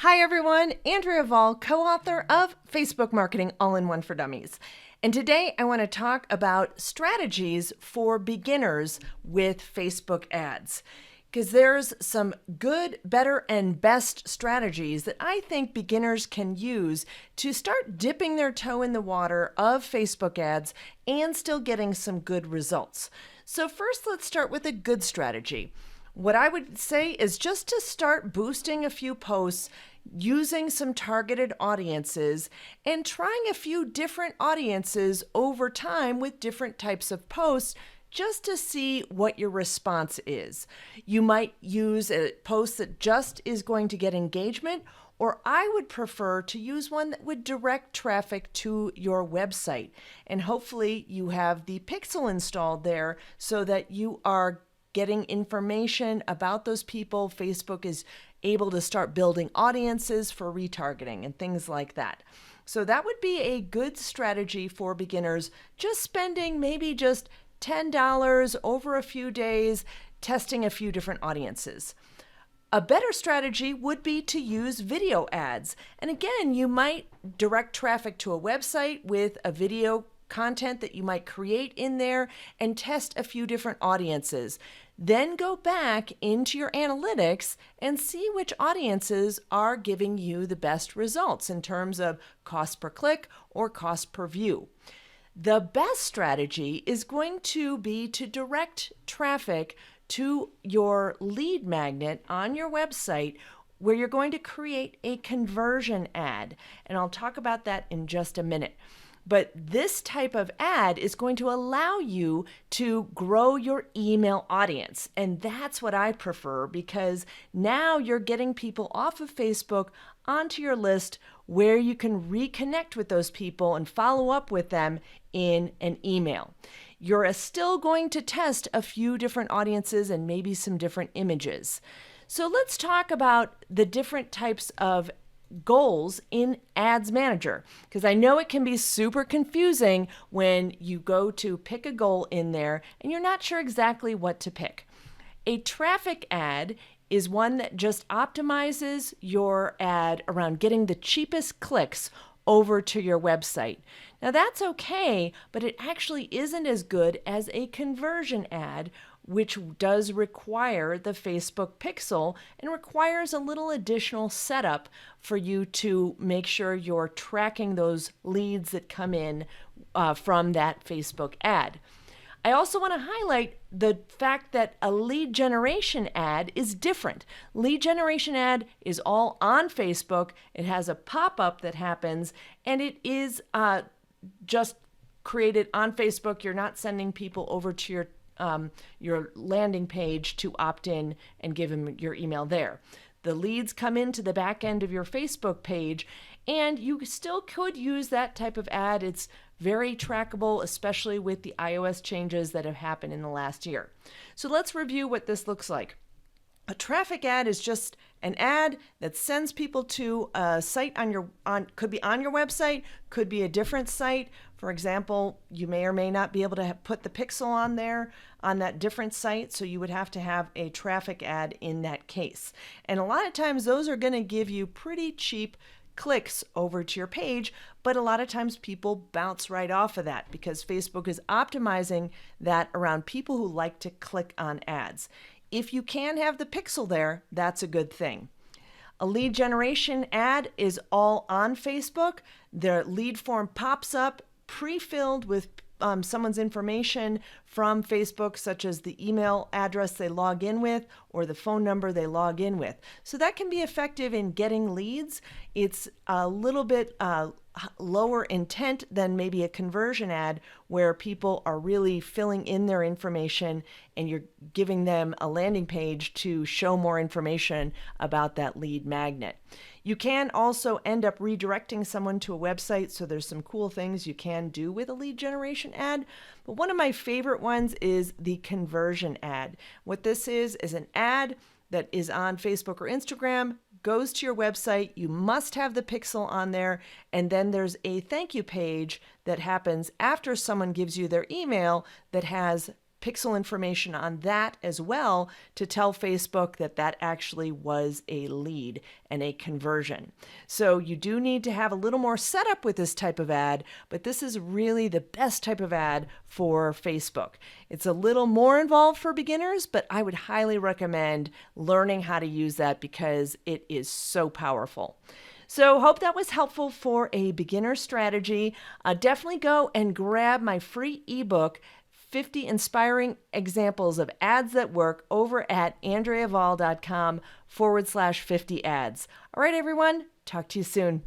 Hi everyone, Andrea Vall, co-author of Facebook Marketing All-in-One for Dummies. And today I want to talk about strategies for beginners with Facebook ads. Because there's some good, better, and best strategies that I think beginners can use to start dipping their toe in the water of Facebook ads and still getting some good results. So first, let's start with a good strategy. What I would say is just to start boosting a few posts, using some targeted audiences, and trying a few different audiences over time with different types of posts just to see what your response is. You might use a post that just is going to get engagement, or I would prefer to use one that would direct traffic to your website. And hopefully you have the pixel installed there so that you are getting information about those people. Facebook is able to start building audiences for retargeting and things like that. So that would be a good strategy for beginners, just spending maybe just $10 over a few days, testing a few different audiences. A better strategy would be to use video ads. And again, you might direct traffic to a website with a video content that you might create in there and test a few different audiences. Then go back into your analytics and see which audiences are giving you the best results in terms of cost per click or cost per view. The best strategy is going to be to direct traffic to your lead magnet on your website, where you're going to create a conversion ad. And I'll talk about that in just a minute. But this type of ad is going to allow you to grow your email audience. And that's what I prefer, because now you're getting people off of Facebook onto your list where you can reconnect with those people and follow up with them in an email. You're still going to test a few different audiences and maybe some different images. So let's talk about the different types of goals in Ads Manager, because I know it can be super confusing when you go to pick a goal in there and you're not sure exactly what to pick. A traffic ad is one that just optimizes your ad around getting the cheapest clicks over to your website. Now that's okay, but it actually isn't as good as a conversion ad, which does require the Facebook pixel and requires a little additional setup for you to make sure you're tracking those leads that come in from that Facebook ad. I also want to highlight the fact that a lead generation ad is different. Lead generation ad is all on Facebook. It has a pop-up that happens, and it is just created on Facebook. You're not sending people over to your landing page to opt in and give them your email there. The leads come into the back end of your Facebook page, and you still could use that type of ad. It's very trackable, especially with the iOS changes that have happened in the last year. So let's review what this looks like. A traffic ad is just an ad that sends people to a site could be on your website, could be a different site. For example, you may or may not be able to put the pixel on there on that different site, so you would have to have a traffic ad in that case. And a lot of times those are going to give you pretty cheap clicks over to your page, but a lot of times people bounce right off of that because Facebook is optimizing that around people who like to click on ads. If you can have the pixel there, that's a good thing. A lead generation ad is all on Facebook. Their lead form pops up pre-filled with someone's information from Facebook, such as the email address they log in with or the phone number they log in with. So that can be effective in getting leads. It's a little bit lower intent than maybe a conversion ad where people are really filling in their information and you're giving them a landing page to show more information about that lead magnet. You can also end up redirecting someone to a website, so there's some cool things you can do with a lead generation ad. But one of my favorite ones is the conversion ad. What this is an ad that is on Facebook or Instagram, goes to your website. You must have the pixel on there, and then there's a thank you page that happens after someone gives you their email that has pixel information on that as well to tell Facebook that that actually was a lead and a conversion. So you do need to have a little more setup with this type of ad, but this is really the best type of ad for Facebook. It's a little more involved for beginners, but I would highly recommend learning how to use that because it is so powerful. So hope that was helpful for a beginner strategy. Definitely go and grab my free ebook, 50 Inspiring Examples of Ads That Work, over at AndreaVahl.com/50 ads. All right, everyone. Talk to you soon.